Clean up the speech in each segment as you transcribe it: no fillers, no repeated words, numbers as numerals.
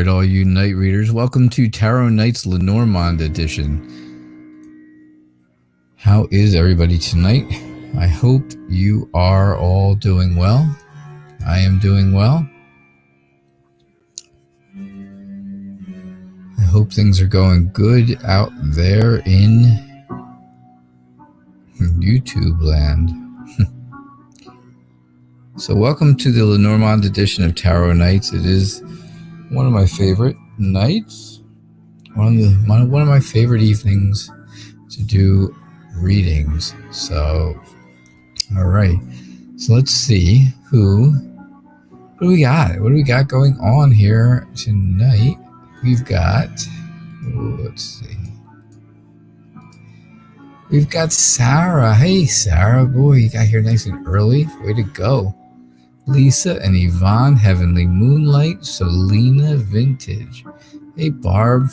right, all you night readers, welcome to Tarot Night's Lenormand edition. How is everybody tonight? I hope you are all doing well. I am doing well. I hope things are going good out there in YouTube land. So welcome to the Lenormand edition of Tarot Nights. It is one of my favorite nights, one of my favorite evenings to do readings. So, all right. So let's see what do we got? What do we got going on here tonight? We've got, let's see. We've got Sarah. Hey, Sarah. Boy, you got here nice and early. Way to go. Lisa and Yvonne, Heavenly Moonlight, Selena, Vintage. Hey, Barb.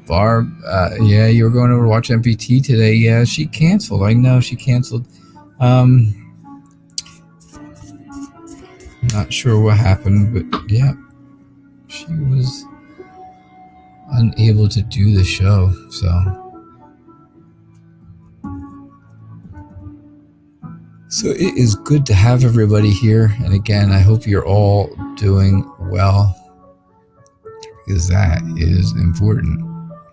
Yeah, you were going over to watch MPT today. Yeah, she canceled. I know she canceled. Not sure what happened, but yeah, she was unable to do the show, So it is good to have everybody here. And again, I hope you're all doing well, because that is important.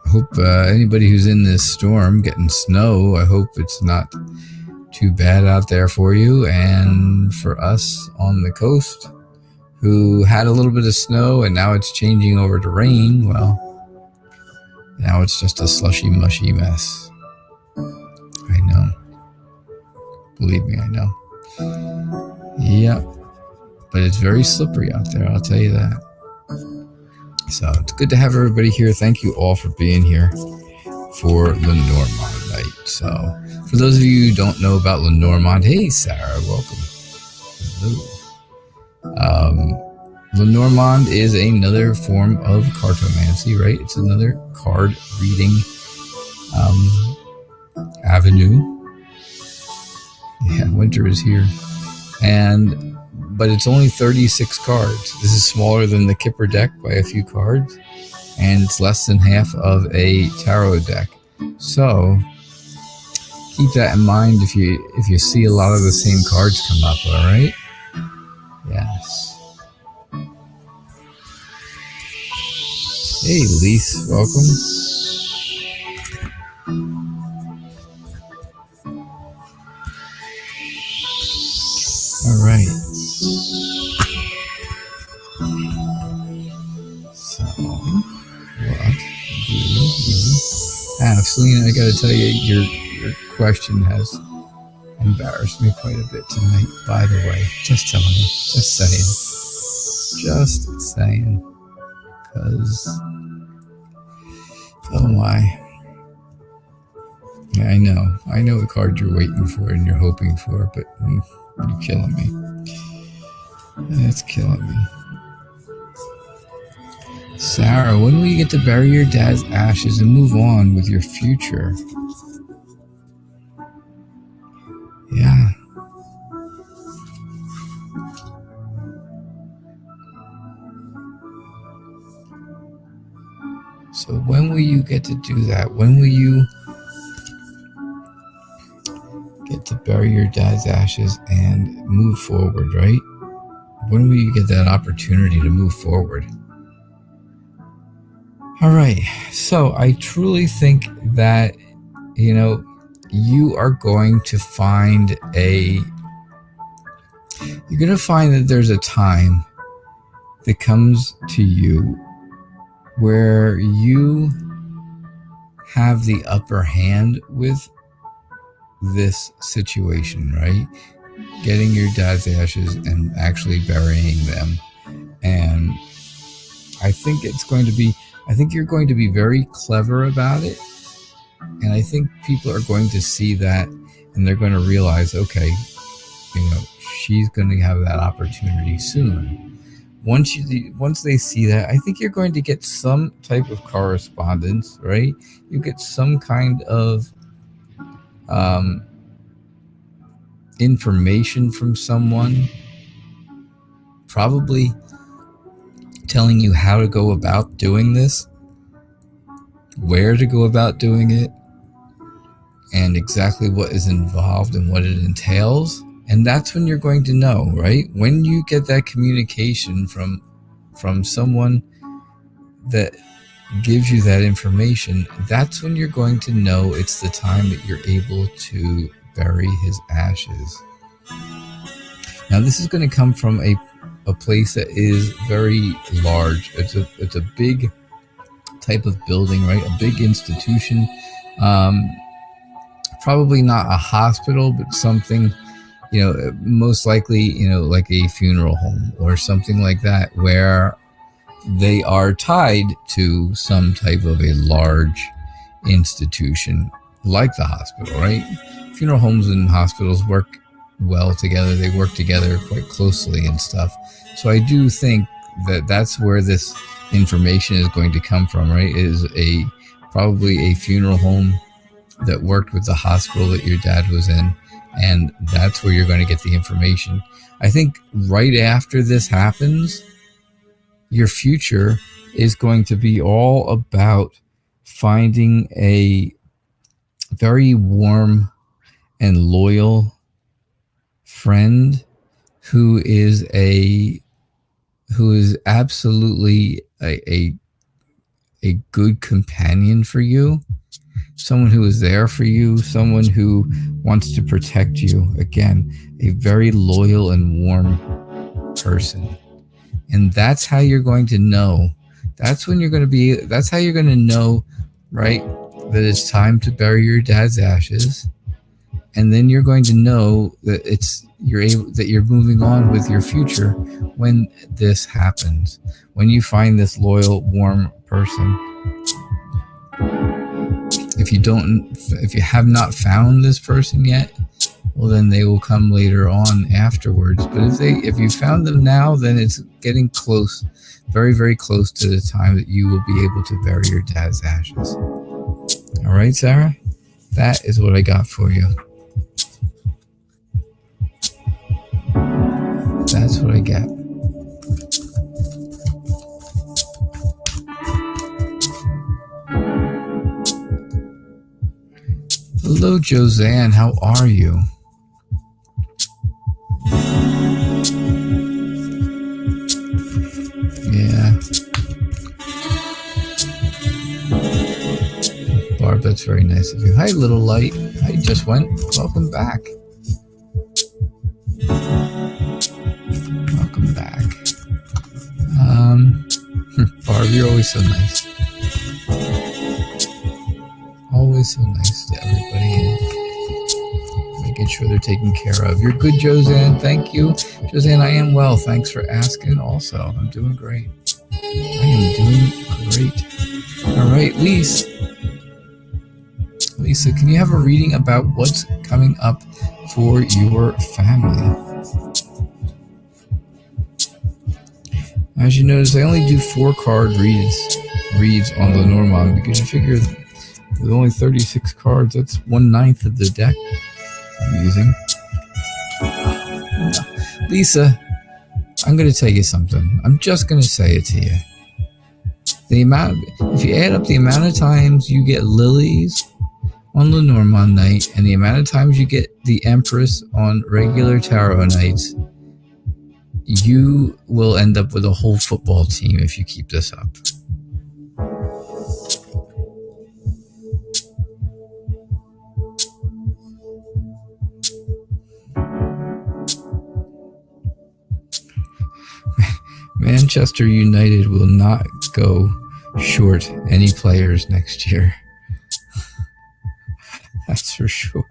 I hope anybody who's in this storm getting snow, I hope it's not too bad out there for you. And for us on the coast who had a little bit of snow and now it's changing over to rain, well, now it's just a slushy, mushy mess. I know. Believe me, I know. Yeah, but it's very slippery out there, I'll tell you that. So it's good to have everybody here. Thank you all for being here for Lenormand night. So for those of you who don't know about Lenormand, hey, Sarah, welcome. Hello. Lenormand is another form of cartomancy, right? It's another card reading avenue. Yeah, winter is here. But it's only 36 cards. This is smaller than the Kipper deck by a few cards, and it's less than half of a tarot deck. So keep that in mind if you see a lot of the same cards come up, all right? Yes. Hey, Lise, welcome. All right. So, what do you have? Selena, I got to tell you, your question has embarrassed me quite a bit tonight, by the way. Just telling you. Just saying. Because, oh my. Yeah, I know the card you're waiting for and you're hoping for, but you're killing me. That's killing me. Sarah, when will you get to bury your dad's ashes and move on with your future? Yeah. So when will you get to do that? When will you get to bury your dad's ashes and move forward, right? When will you get that opportunity to move forward? All right. So I truly think that, you are going to find you're going to find that there's a time that comes to you where you have the upper hand with this situation, right? Getting your dad's ashes and actually burying them. And I think you're going to be very clever about it. And I think people are going to see that and they're going to realize, okay, she's going to have that opportunity soon. Once they see that, I think you're going to get some type of correspondence, right? You get some kind of information from someone, probably telling you how to go about doing this, where to go about doing it, and exactly what is involved and what it entails. And that's when you're going to know, right? When you get that communication from someone that gives you that information, that's when you're going to know it's the time that you're able to bury his ashes. Now, this is going to come from a place that is very large. It's a big type of building, right? A big institution. Probably not a hospital, but something, most likely, like a funeral home or something like that, where they are tied to some type of a large institution like the hospital, right? Funeral homes and hospitals work well together. They work together quite closely and stuff. So I do think that that's where this information is going to come from, right? It is probably a funeral home that worked with the hospital that your dad was in, and that's where you're going to get the information. I think right after this happens, your future is going to be all about finding a very warm and loyal friend who is absolutely a good companion for you, someone who is there for you, someone who wants to protect you. Again, a very loyal and warm person. And that's how you're going to know. That's how you're going to know, right, that it's time to bury your dad's ashes. And then you're going to know that you're moving on with your future when this happens. When you find this loyal, warm person. If you have not found this person yet, well, then they will come later on afterwards. But if you found them now, then it's getting close, very, very close to the time that you will be able to bury your dad's ashes. All right, Sarah? That is what I got for you. That's what I get. Hello, Josanne. How are you? Yeah. Barb, that's very nice of you. Hi, Little Light. I just went. Welcome back. Welcome back. Barb, you're always so nice. Always so nice to everybody and making sure they're taken care of. You're good, Josanne. Thank you. Josanne, I am well. Thanks for asking also. I'm doing great. I am doing great. All right, Lisa, can you have a reading about what's coming up for your family? As you notice, I only do 4-card reads on Lenormand because you figure with only 36 cards, that's 1/9 of the deck I'm using. Lisa, I'm going to tell you something. I'm just going to say it to you. If you add up the amount of times you get lilies on Lenormand night and the amount of times you get the Empress on regular tarot nights, you will end up with a whole football team if you keep this up. Manchester United will not go short any players next year. That's for sure.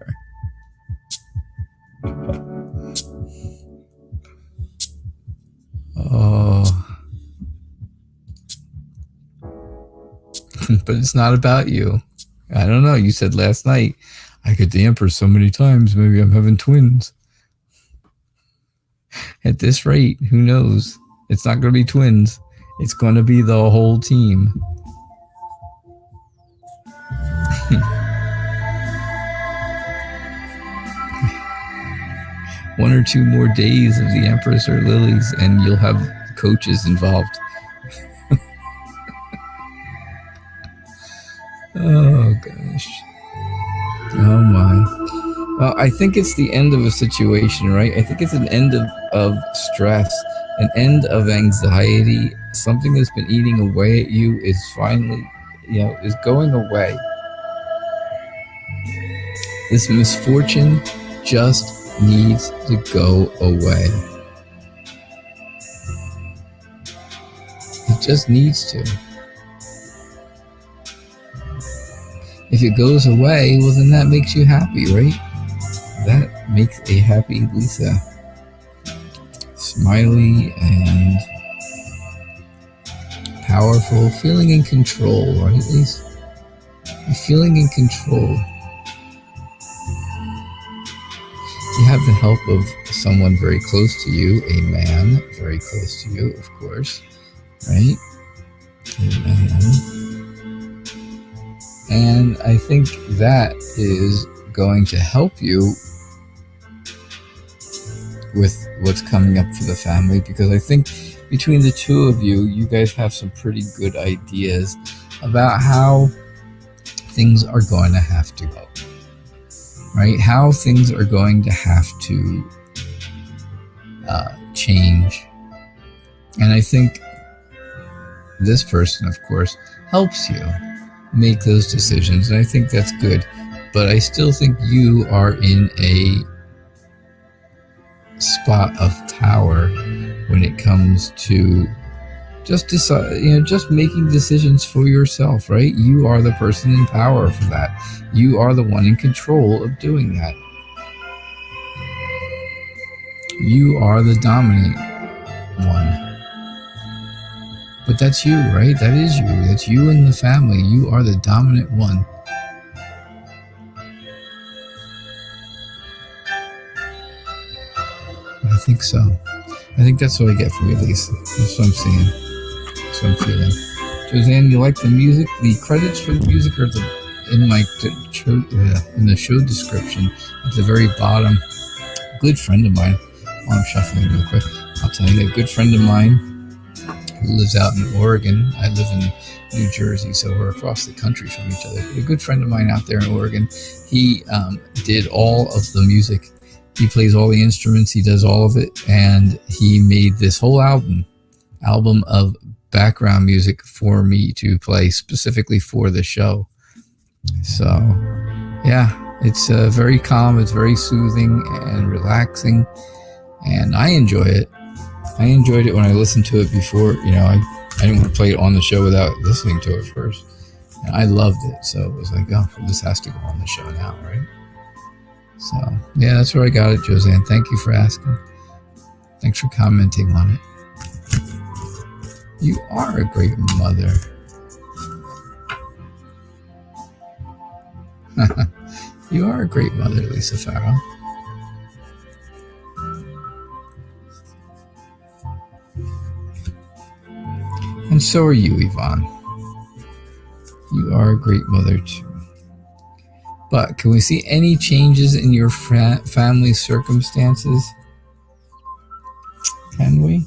Oh. But it's not about you. I don't know. You said last night, I get the Empress so many times, maybe I'm having twins. At this rate, who knows? It's not going to be twins. It's going to be the whole team. One or two more days of the Empress or Lilies, and you'll have coaches involved. Oh, gosh. Oh, my. Well, I think it's the end of a situation, right? I think it's an end of stress, an end of anxiety. Something that's been eating away at you is finally, is going away. This misfortune just needs to go away. It just needs to. If it goes away, well, then that makes you happy, right? That makes a happy Lisa. Smiley and powerful, feeling in control, right, Lisa? You're feeling in control. You have the help of someone very close to you, a man very close to you, of course, right? A man. And I think that is going to help you with what's coming up for the family, because I think between the two of you, you guys have some pretty good ideas about how things are going to have to go. Right? How things are going to have to change. And I think this person, of course, helps you make those decisions. And I think that's good. But I still think you are in a spot of power when it comes to just decide, just making decisions for yourself, right? You are the person in power for that. You are the one in control of doing that. You are the dominant one. But that's you, right? That is you. That's you and the family. You are the dominant one. I think so. I think that's what I get from you, Lisa. That's what I'm seeing. That's what I'm feeling. Joanne, you like the music? The credits for the music are in the show description at the very bottom. A good friend of mine, while I'm shuffling real quick, I'll tell you, a good friend of mine who lives out in Oregon. I live in New Jersey, so we're across the country from each other. But a good friend of mine out there in Oregon, he did all of the music. He plays all the instruments, he does all of it, and he made this whole album of background music for me to play specifically for the show. So, yeah, it's very calm, it's very soothing and relaxing, and I enjoy it. I enjoyed it when I listened to it before. I didn't want to play it on the show without listening to it first. And I loved it, so it was like, oh, this has to go on the show now, right? So, yeah, that's where I got it, Joanne. Thank you for asking. Thanks for commenting on it. You are a great mother. You are a great mother, Lisa Farrell. And so are you, Yvonne. You are a great mother, too. But can we see any changes in your family circumstances? Can we?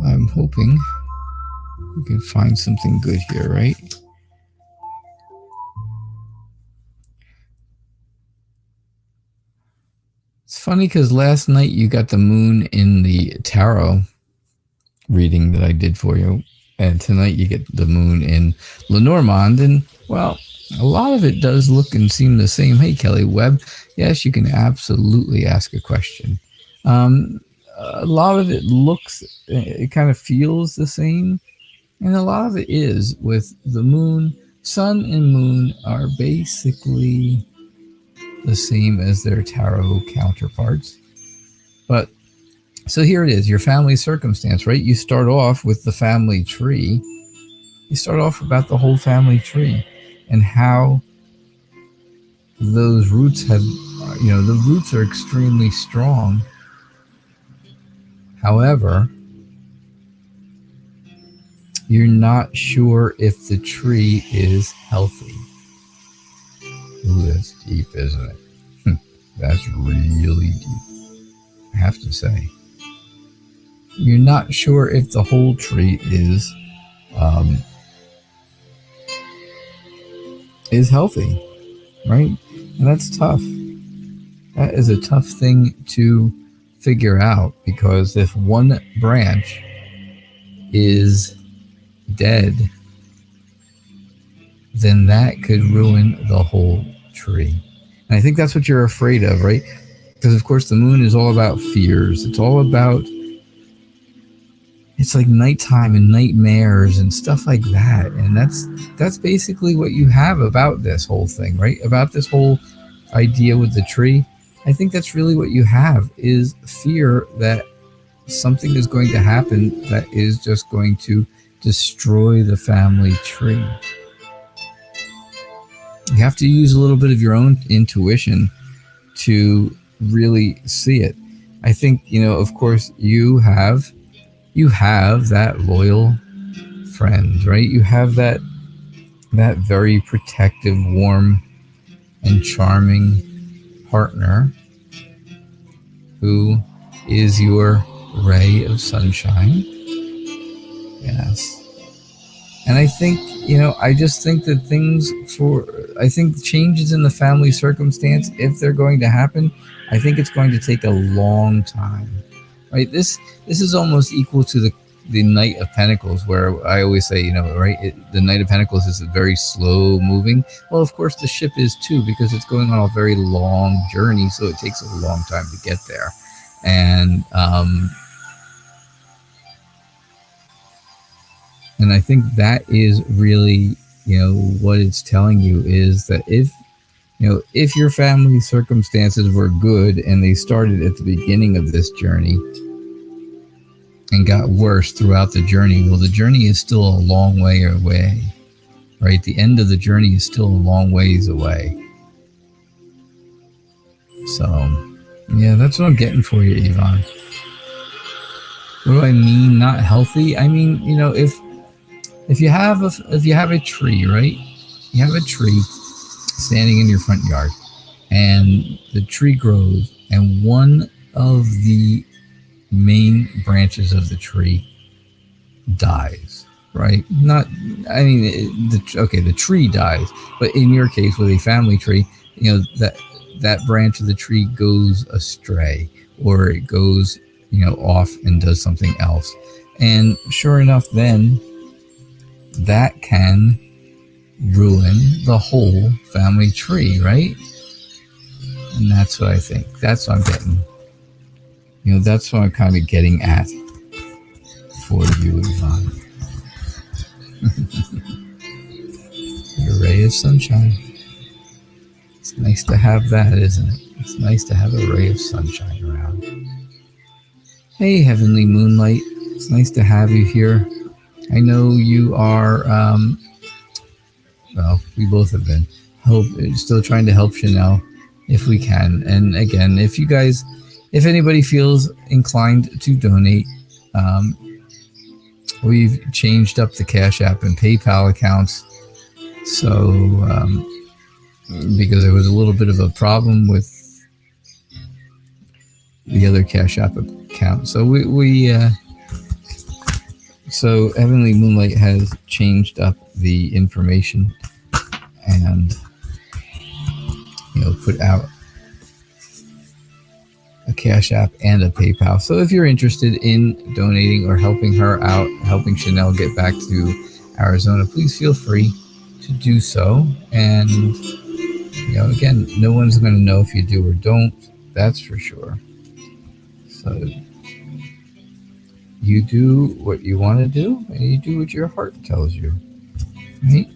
I'm hoping we can find something good here, right? It's funny because last night you got the moon in the tarot reading that I did for you. And tonight you get the moon in Lenormand. And, well, a lot of it does look and seem the same. Hey, Kelly Webb. Yes, you can absolutely ask a question. A lot of it looks, it kind of feels the same. And a lot of it is with the moon. Sun and moon are basically the same as their tarot counterparts. But so here it is, your family circumstance, right? You start off with the family tree. You start off about the whole family tree and how those roots have, the roots are extremely strong. However, you're not sure if the tree is healthy. Ooh, that's deep, isn't it? That's really deep, I have to say. you're not sure if the whole tree is healthy, right? And that's tough. That is a tough thing to figure out, because if one branch is dead, then that could ruin the whole tree. And I think that's what you're afraid of, right? Because of course the moon is all about fears. It's all about, it's like nighttime and nightmares and stuff like that. And that's basically what you have about this whole thing, right? About this whole idea with the tree. I think that's really what you have, is fear that something is going to happen that is just going to destroy the family tree. You have to use a little bit of your own intuition to really see it. I think, of course, you have that loyal friend, right? You have that very protective, warm, and charming partner who is your ray of sunshine. Yes. And I think, I just think that I think changes in the family circumstance, if they're going to happen, I think it's going to take a long time, right? This is almost equal to the Knight of Pentacles, where I always say, right, the Knight of Pentacles is very slow moving. Well, of course, the ship is too, because it's going on a very long journey, so it takes a long time to get there. And I think that is really, what it's telling you, is that if your family circumstances were good and they started at the beginning of this journey and got worse throughout the journey, well, the journey is still a long way away, right? The end of the journey is still a long ways away. So, yeah, that's what I'm getting for you, Yvonne. What do I mean, not healthy? I mean, if you have a tree, right? You have a tree standing in your front yard, and the tree grows, and one of the main branches of the tree dies, right? The tree dies, but in your case, with a family tree, that branch of the tree goes astray, or it goes, off and does something else. And sure enough, then that can ruin the whole family tree, right? And that's what I think. That's what I'm getting. That's what I'm kind of getting at for you, Yvonne. Your ray of sunshine. It's nice to have that, isn't it? It's nice to have a ray of sunshine around. Hey, Heavenly Moonlight. It's nice to have you here. I know you are, we both have been still trying to help Chanel if we can. And again, if anybody feels inclined to donate, we've changed up the Cash App and PayPal accounts. So, because there was a little bit of a problem with the other Cash App account. So So Heavenly Moonlight has changed up the information and, put out a Cash App and a PayPal. So if you're interested in donating or helping her out, helping Chanel get back to Arizona, please feel free to do so. And, again, no one's going to know if you do or don't. That's for sure. So you do what you want to do, and you do what your heart tells you, right?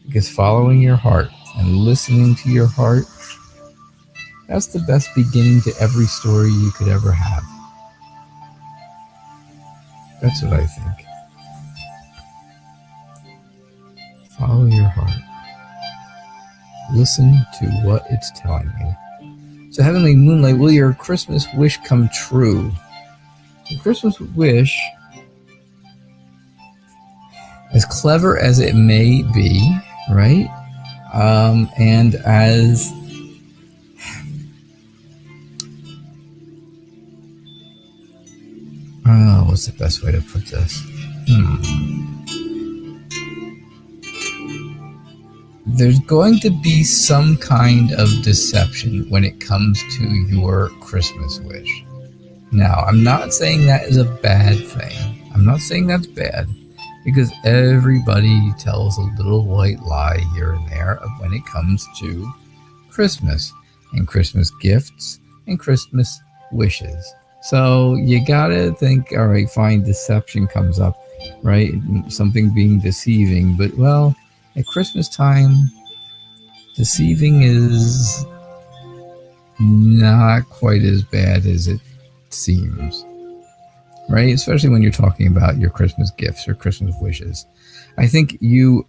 Because following your heart and listening to your heart, that's the best beginning to every story you could ever have. That's what I think. Follow your heart. Listen to what it's telling you. So, Heavenly Moonlight, will your Christmas wish come true? The Christmas wish, as clever as it may be, right? And as what's the best way to put this? There's going to be some kind of deception when it comes to your Christmas wish. Now, I'm not saying that is a bad thing. I'm not saying that's bad, because everybody tells a little white lie here and there when it comes to Christmas and Christmas gifts and Christmas wishes. So you gotta think, all right, fine, deception comes up, right? Something being deceiving, but well, at Christmas time, deceiving is not quite as bad as it seems, right? Especially when you're talking about your Christmas gifts or Christmas wishes. I think you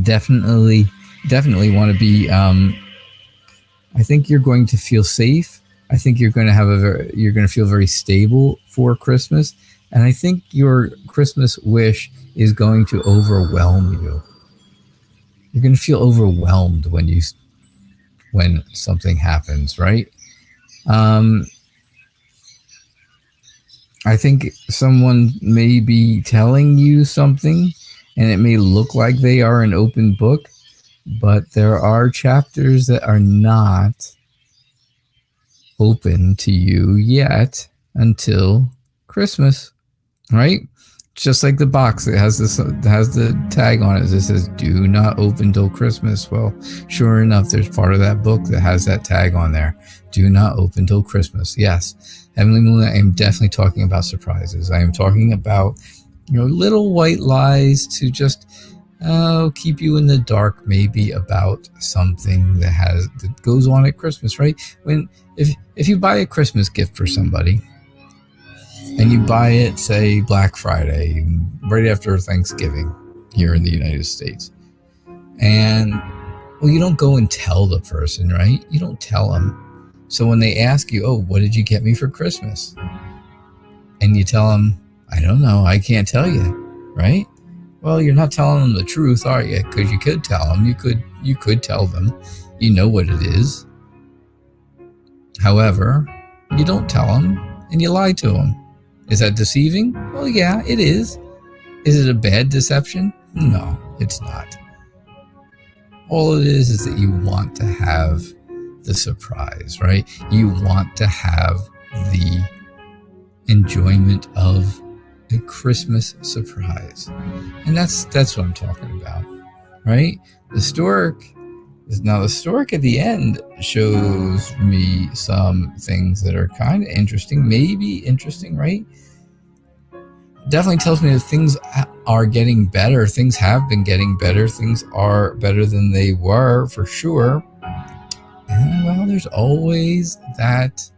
definitely want to be, I think you're going to feel safe. I think you're going to feel very stable for Christmas. And I think your Christmas wish is going to overwhelm you. You're going to feel overwhelmed when something happens, right? I think someone may be telling you something, and it may look like they are an open book, but there are chapters that are not open to you yet until Christmas, right? Just like the box that has the tag on it that says "Do not open till Christmas." Well, sure enough, there's part of that book that has that tag on there. Do not open till Christmas. Yes, Heavenly Moon, I am definitely talking about surprises. I am talking about, little white lies to just keep you in the dark, maybe about something that goes on at Christmas, right? If you buy a Christmas gift for somebody, and you buy it, say, Black Friday, right after Thanksgiving here in the United States. And, well, you don't go and tell the person, right? You don't tell them. So when they ask you, oh, what did you get me for Christmas? And you tell them, I don't know, I can't tell you, right? Well, you're not telling them the truth, are you? Because you could tell them. You could tell them. You know what it is. However, you don't tell them, and you lie to them. Is that deceiving? Well, yeah, it is. Is it a bad deception? No, it's not. All it is that you want to have the surprise, right? You want to have the enjoyment of a Christmas surprise. And that's what I'm talking about, right? The stork at the end shows me some things that are kind of interesting, maybe interesting, right? Definitely tells me that things are getting better. Things have been getting better. Things are better than they were, for sure. And, well, there's always that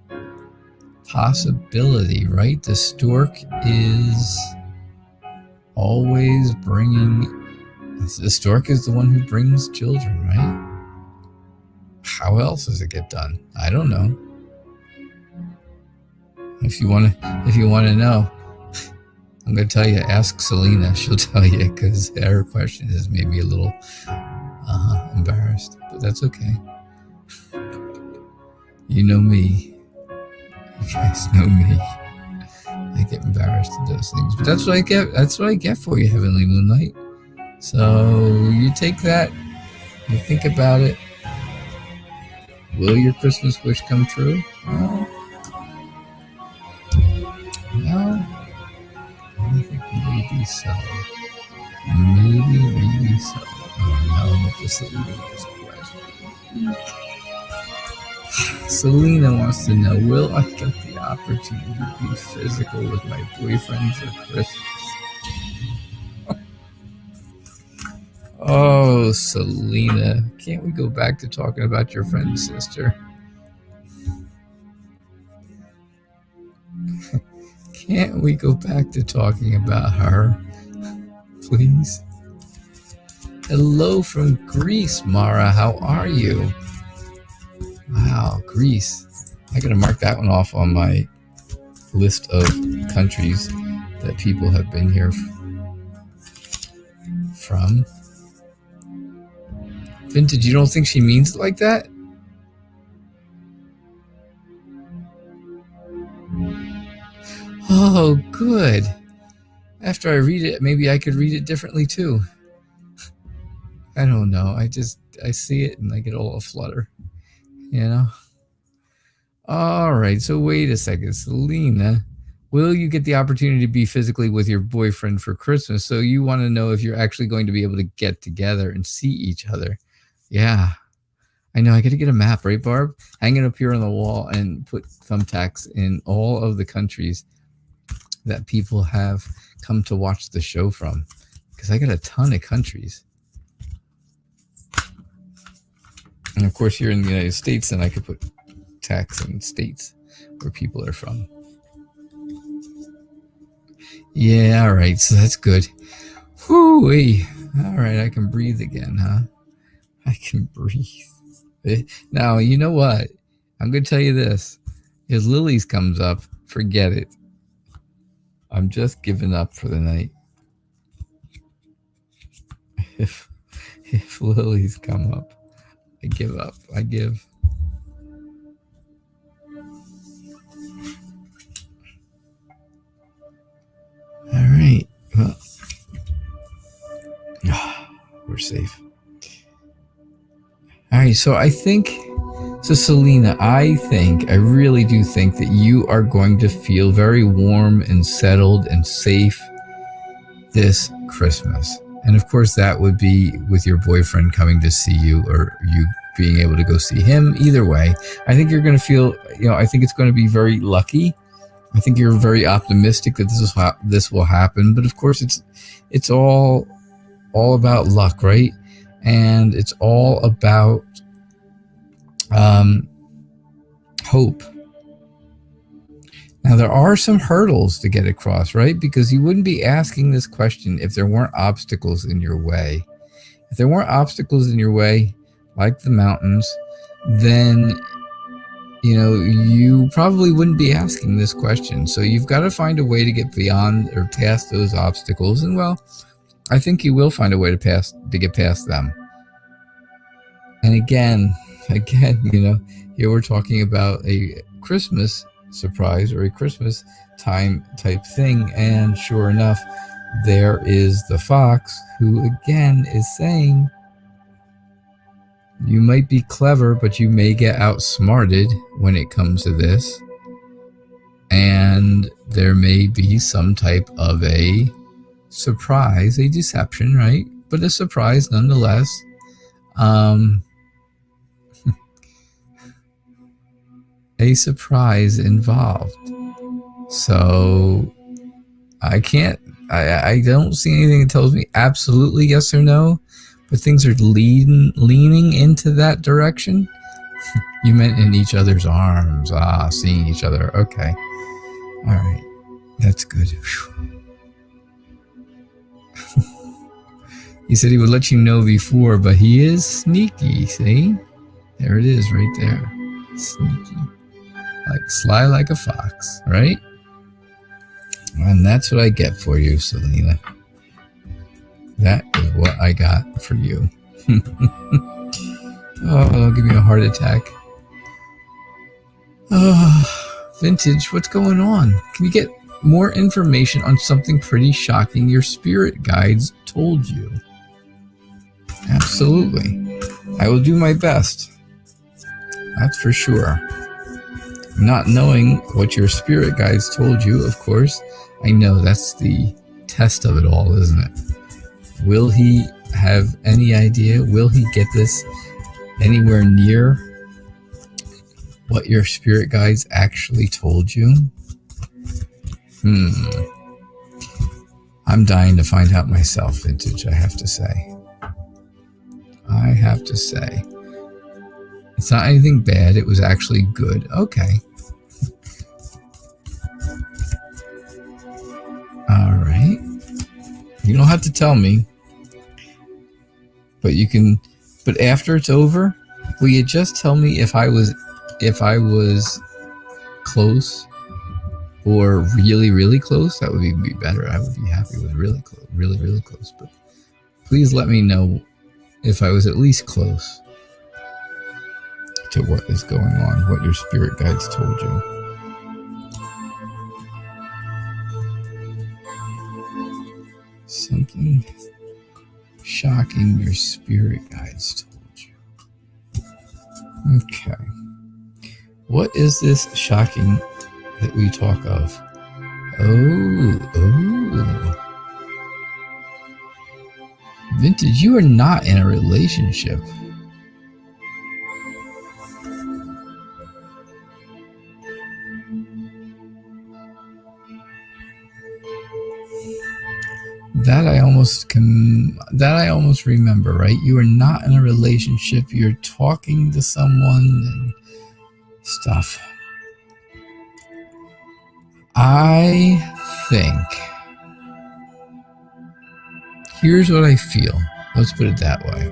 possibility, right? The stork is always the stork is the one who brings children, right? How else does it get done? I don't know. If you want to know, I'm going to tell you, ask Selena. She'll tell you, because her question has made me a little embarrassed. But that's okay. You know me. You guys know me. I get embarrassed at those things. But that's what I get. That's what I get for you, Heavenly Moonlight. So you take that. You think about it. Will your Christmas wish come true? No. I think maybe so. Maybe so. Oh, now I'm just leaving this question. Selena wants to know, will I get the opportunity to be physical with my boyfriend for Christmas? Oh, Selena, can't we go back to talking about your friend's sister? Can't we go back to talking about her, please? Hello from Greece, Mara. How are you? Wow, Greece. I gotta mark that one off on my list of countries that people have been here from. Vintage, you don't think she means it like that? Oh, good. After I read it, maybe I could read it differently too. I don't know. I see it and I get all aflutter, you know? All right. So wait a second. Selena, will you get the opportunity to be physically with your boyfriend for Christmas? So you want to know if you're actually going to be able to get together and see each other. Yeah. I know. I got to get a map, right, Barb? Hang it up here on the wall and put thumbtacks in all of the countries that people have come to watch the show from. Because I got a ton of countries. And of course, you're in the United States, and I could put tax in states where people are from. Yeah, all right. So that's good. Whoo-wee. All right, I can breathe again, huh? I can breathe. Now, you know what? I'm going to tell you this. If Lily's comes up, forget it. I'm just giving up for the night. If Lily's come up, I give up. I give. All right. Well, we're safe. All right. So Selena, I really do think that you are going to feel very warm and settled and safe this Christmas. And of course, that would be with your boyfriend coming to see you, or you being able to go see him. Either way, I think you're going to feel, I think it's going to be very lucky. I think you're very optimistic that this will happen. But of course, it's all about luck, right? And it's all about hope. Now, there are some hurdles to get across, right? Because you wouldn't be asking this question if there weren't obstacles in your way. If there weren't obstacles in your way, like the mountains, then, you probably wouldn't be asking this question. So you've got to find a way to get beyond or past those obstacles. And, well, I think you will find a way to get past them. And again, here we're talking about a Christmas surprise or a Christmas time type thing, and sure enough, there is the fox who again is saying, you might be clever, but you may get outsmarted when it comes to this, and there may be some type of a surprise, a deception, right? But a surprise nonetheless. A surprise involved. So I don't see anything that tells me absolutely yes or no, but things are leaning into that direction. You meant in each other's arms. Seeing each other. Okay. All right. That's good. He said he would let you know before, but he is sneaky. See? There it is right there. Sneaky. Like sly like a fox, right? And that's what I get for you, Selena. That is what I got for you. Don't give me a heart attack. Vintage, what's going on? Can you get more information on something pretty shocking your spirit guides told you? Absolutely. I will do my best. That's for sure. Not knowing what your spirit guides told you, of course, I know that's the test of it all, isn't it? Will he have any idea? Will he get this anywhere near what your spirit guides actually told you? I'm dying to find out myself, Vintage, I have to say. It's not anything bad. It was actually good. Okay. All right. You don't have to tell me. But you can. But after it's over, will you just tell me if I was close or really, really close? That would be better. I would be happy with really close, really, really close. But please let me know if I was at least close to what is going on, what your spirit guides told you. Something shocking your spirit guides told you. Okay. What is this shocking that we talk of? Oh. Vintage, you are not in a relationship. That I almost remember, right? You are not in a relationship. You're talking to someone and stuff. I think, here's what I feel. Let's put it that way.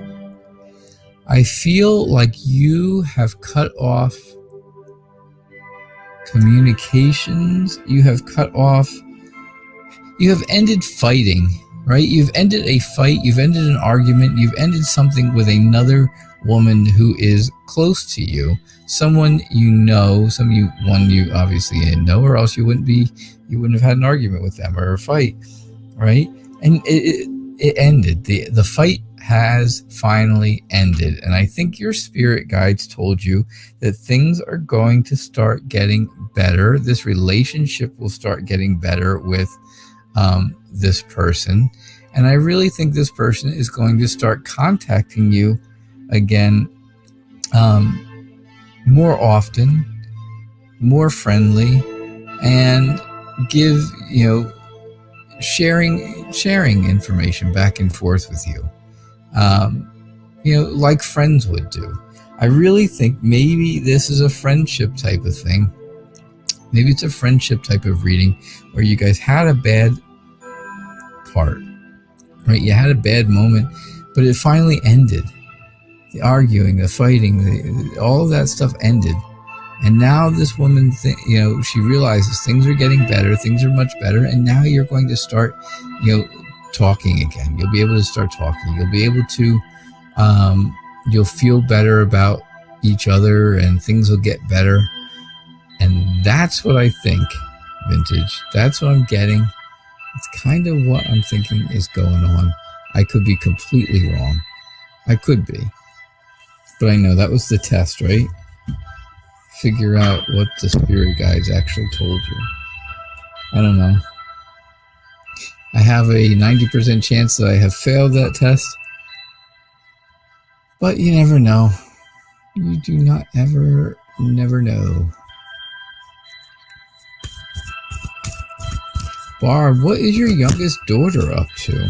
I feel like you have cut off communications. You have ended fighting, right? You've ended a fight. You've ended an argument. You've ended something with another woman who is close to you. Someone you know, one you obviously didn't know, or else you wouldn't have had an argument with them or a fight, right? And it ended. The fight has finally ended. And I think your spirit guides told you that things are going to start getting better. This relationship will start getting better with this person. And I really think this person is going to start contacting you again more often, more friendly, and give, sharing information back and forth with you. Like friends would do. I really think maybe this is a friendship type of thing. Maybe it's a friendship type of reading where you guys had a bad part, right? You had a bad moment, but it finally ended. The arguing, the fighting, all of that stuff ended. And now this woman, she realizes things are getting better. Things are much better. And now you're going to start, talking again. You'll be able to start talking. You'll be able to, you'll feel better about each other and things will get better. And that's what I think, Vintage. That's what I'm getting. It's kind of what I'm thinking is going on. I could be completely wrong. I could be. But I know that was the test, right? Figure out what the spirit guides actually told you. I don't know. I have a 90% chance that I have failed that test. But you never know. You do not never know. Barb, what is your youngest daughter up to?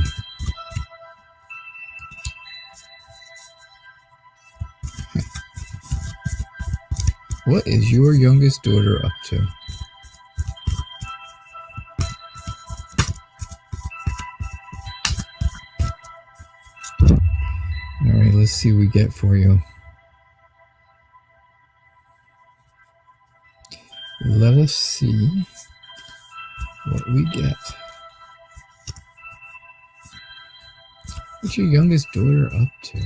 What is your youngest daughter up to? All right, let's see what we get for you. Let us see what we get. What's your youngest daughter up to?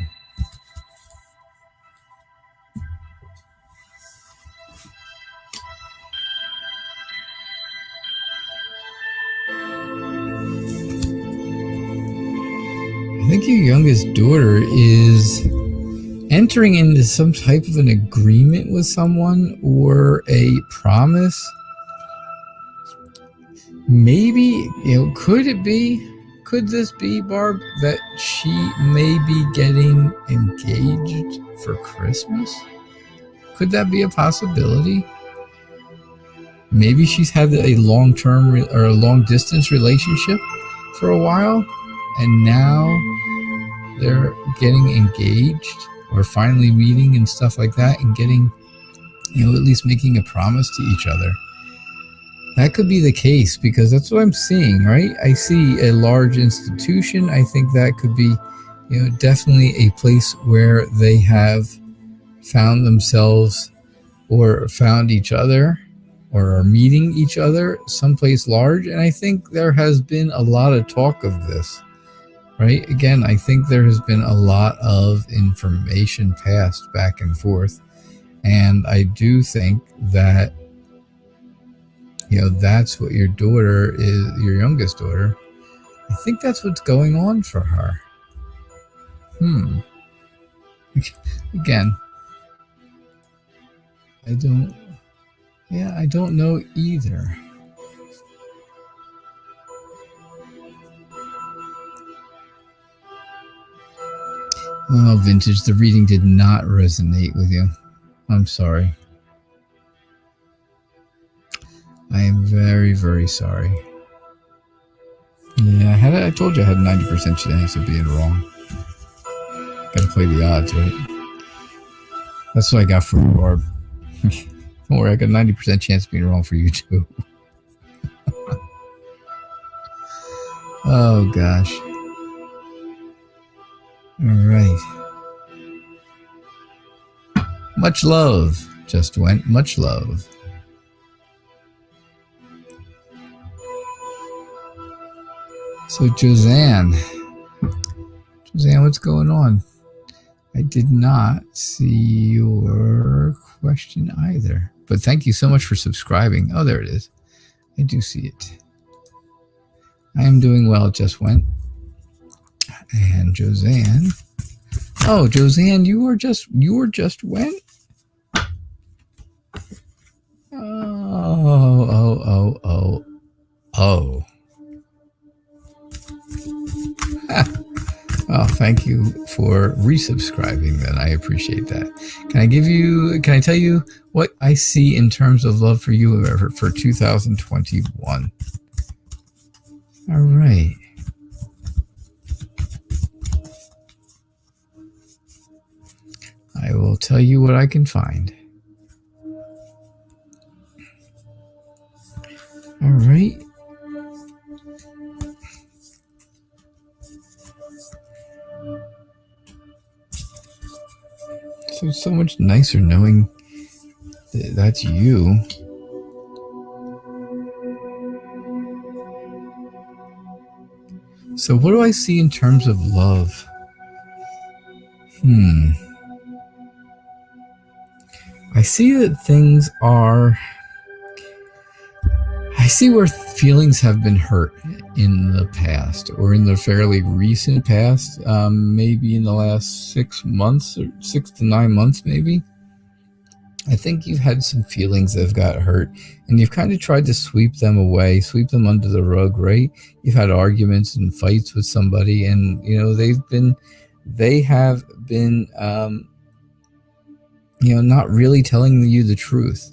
I think your youngest daughter is entering into some type of an agreement with someone or a promise. Maybe, could this be, Barb, that she may be getting engaged for Christmas? Could that be a possibility? Maybe she's had a long-term or a long-distance relationship for a while, and now they're getting engaged or finally meeting and stuff like that and getting, at least making a promise to each other. That could be the case because that's what I'm seeing, right? I see a large institution. I think that could be, definitely a place where they have found themselves or found each other or are meeting each other someplace large. And I think there has been a lot of talk of this, right? Again, I think there has been a lot of information passed back and forth. And I do think that, that's what your daughter is, your youngest daughter. I I think that's what's going on for her. Again, I don't know either. Oh, Vintage, the reading did not resonate with you. I'm sorry. I am very, very sorry. Yeah, I told you I had 90% chance of being wrong. Gotta play the odds, right? That's what I got for Barb. Don't worry, I got 90% chance of being wrong for you too. Oh gosh. Alright. Much love. Just went much love. So Josanne, what's going on? I did not see your question either. But thank you so much for subscribing. Oh, there it is. I do see it. I am doing well, it just went. And Josanne. Oh, Josanne, you were just went? Oh. Oh, thank you for resubscribing then. I appreciate that. Can I tell you what I see in terms of love for you for 2021? All right. I will tell you what I can find. All right. So it's so much nicer knowing that that's you. So what do I see in terms of love? I see that things are... I see where feelings have been hurt in the past, or in the fairly recent past, maybe in the last 6 months, or 6 to 9 months maybe. I think you've had some feelings that have got hurt, and you've kind of tried to sweep them away, sweep them under the rug, right? You've had arguments and fights with somebody, and they have been not really telling you the truth.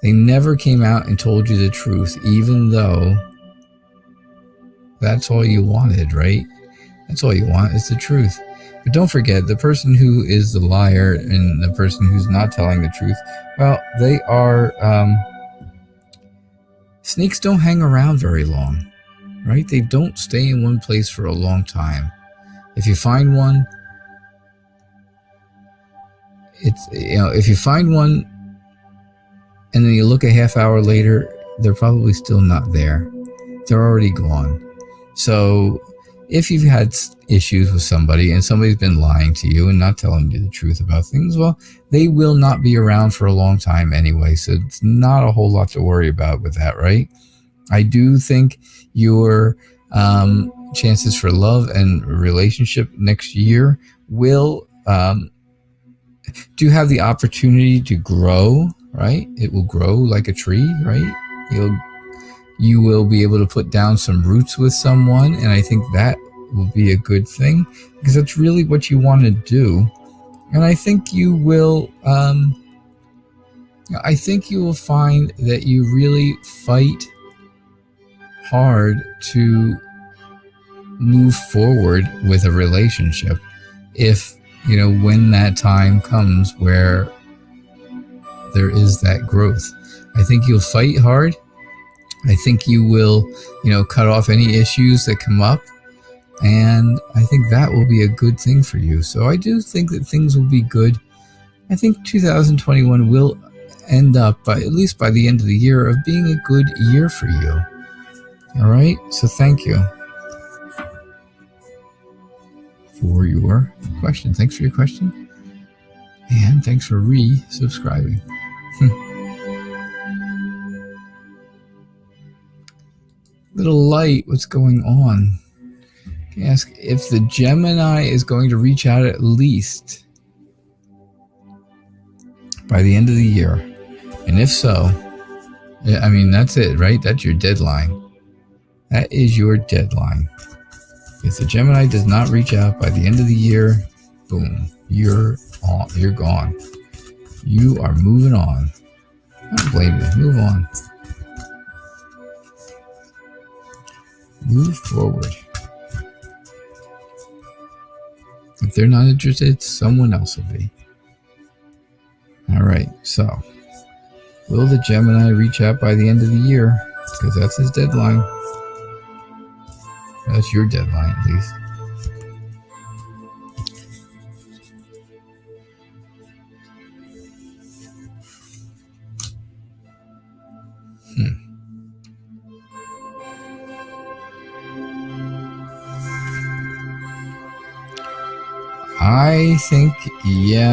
They never came out and told you the truth, even though that's all you wanted, right? That's all you want is the truth. But don't forget, the person who is the liar and the person who's not telling the truth, well, they are... snakes don't hang around very long, right? They don't stay in one place for a long time. If you find one, if you find one, and then you look a half hour later, they're probably still not there. They're already gone. So if you've had issues with somebody and somebody's been lying to you and not telling you the truth about things, well, they will not be around for a long time anyway. So it's not a whole lot to worry about with that, right? I do think your chances for love and relationship next year will do have the opportunity to grow, right? It will grow like a tree, right? You will be able to put down some roots with someone, and I think that will be a good thing because that's really what you want to do. And I think you will find that you really fight hard to move forward with a relationship if when that time comes where there is that growth. I think you'll fight hard. I think you will, cut off any issues that come up. And I think that will be a good thing for you. So I do think that things will be good. I think 2021 will end up, at least by the end of the year, of being a good year for you. All right? So thank you for your question. Thanks for your question. And thanks for Little light, what's going on? Can you ask if the Gemini is going to reach out at least by the end of the year? And if so, I mean, that's it, right? That's your deadline. That is your deadline. If the Gemini does not reach out by the end of the year, boom, you're gone. You are moving on. I don't blame you. Move on. Move forward. If they're not interested, someone else will be. All right, so will the Gemini reach out by the end of the year? Because that's his deadline. That's your deadline, at least.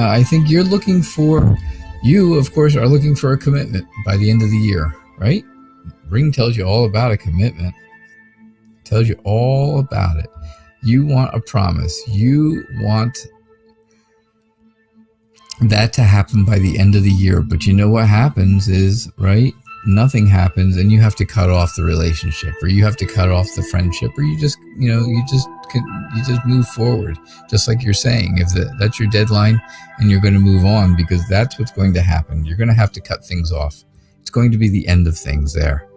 I think you're looking for, you of course are looking for a commitment by the end of the year, right? Ring tells you all about a commitment. Tells you all about it. You want a promise. You want that to happen by the end of the year. But you know what happens is, right? Nothing happens and you have to cut off the relationship, or you have to cut off the friendship, or you just move forward. Just like you're saying, if that's your deadline and you're going to move on, because that's what's going to happen. You're going to have to cut things off. It's going to be the end of things there,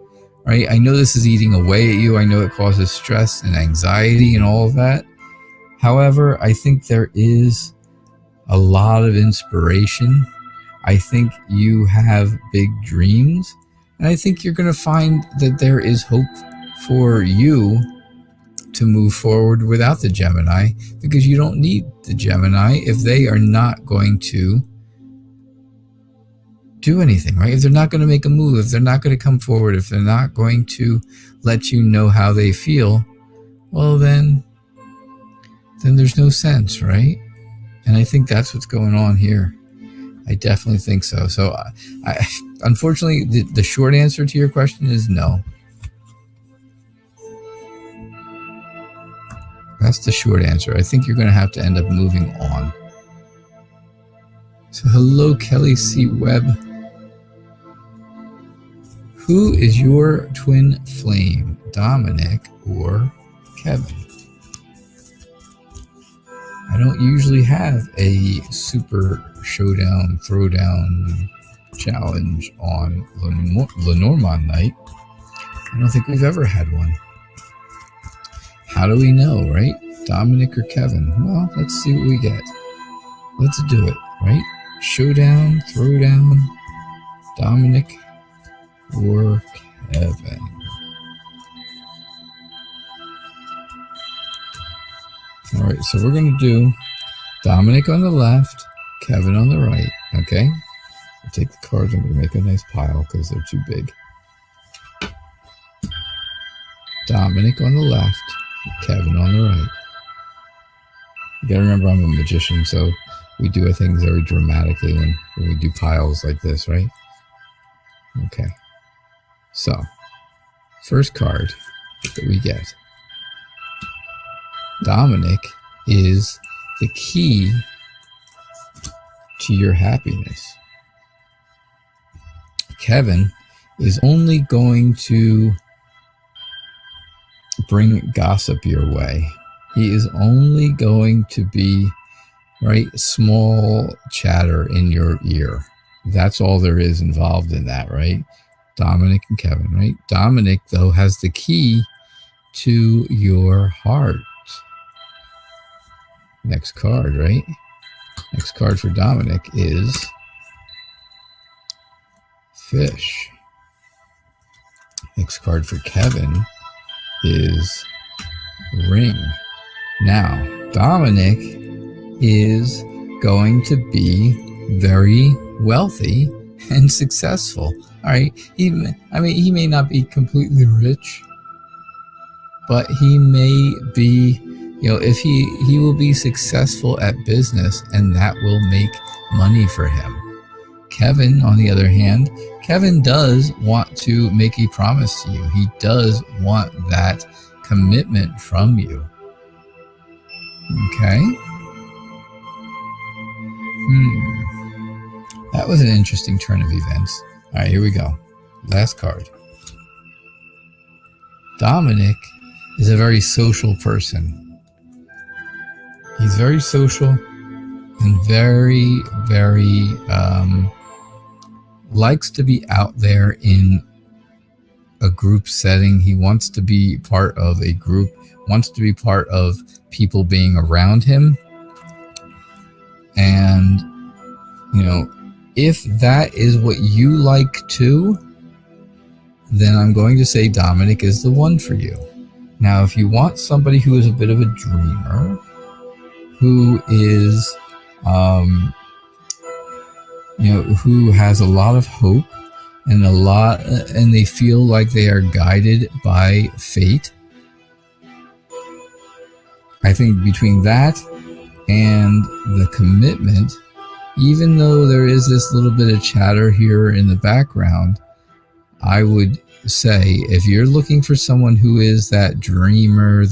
right? I know this is eating away at you. I know it causes stress and anxiety and all of that. However, I think there is a lot of inspiration. I think you have big dreams. And I think you're going to find that there is hope for you to move forward without the Gemini, because you don't need the Gemini if they are not going to do anything, right? If they're not going to make a move, if they're not going to come forward, if they're not going to let you know how they feel, well, then there's no sense, right? And I think that's what's going on here. I definitely think so. So I unfortunately, the short answer to your question is no. That's the short answer. I think you're going to have to end up moving on. So hello, Kelly C. Webb. Who is your twin flame, Dominic or Kevin? I don't usually have a super showdown, throwdown challenge on Lenormand night. I don't think we've ever had one. How do we know, right? Dominic or Kevin? Well, let's see what we get. Let's do it, right? Showdown, throwdown, Dominic or Kevin. All right, so we're going to do Dominic on the left, Kevin on the right, okay? I'll take the cards. I'm going to make a nice pile because they're too big. Dominic on the left, Kevin on the right. You got to remember I'm a magician, so we do things very dramatically when we do piles like this, right? Okay. So, first card that we get. Dominic is the key to your happiness. Kevin is only going to bring gossip your way. He is only going to be, right, small chatter in your ear. That's all there is involved in that, right? Dominic and Kevin, right? Dominic, though, has the key to your heart. Next card, right? Next card for Dominic is fish. Next card for Kevin is ring. Now, Dominic is going to be very wealthy and successful. All right. He may not be completely rich, but he may be, if he will be successful at business, and that will make money for him. Kevin, on the other hand, Kevin does want to make a promise to you. He does want that commitment from you. Okay? That was an interesting turn of events. All right, here we go. Last card. Dominic is a very social person. He's very social and very, very likes to be out there in a group setting. He wants to be part of a group, wants to be part of people being around him. And, you know, if that is what you like too, then I'm going to say Dominic is the one for you. Now, if you want somebody who is a bit of a dreamer, who is, who has a lot of hope and they feel like they are guided by fate, I think between that and the commitment, even though there is this little bit of chatter here in the background, I would say if you're looking for someone who is that dreamer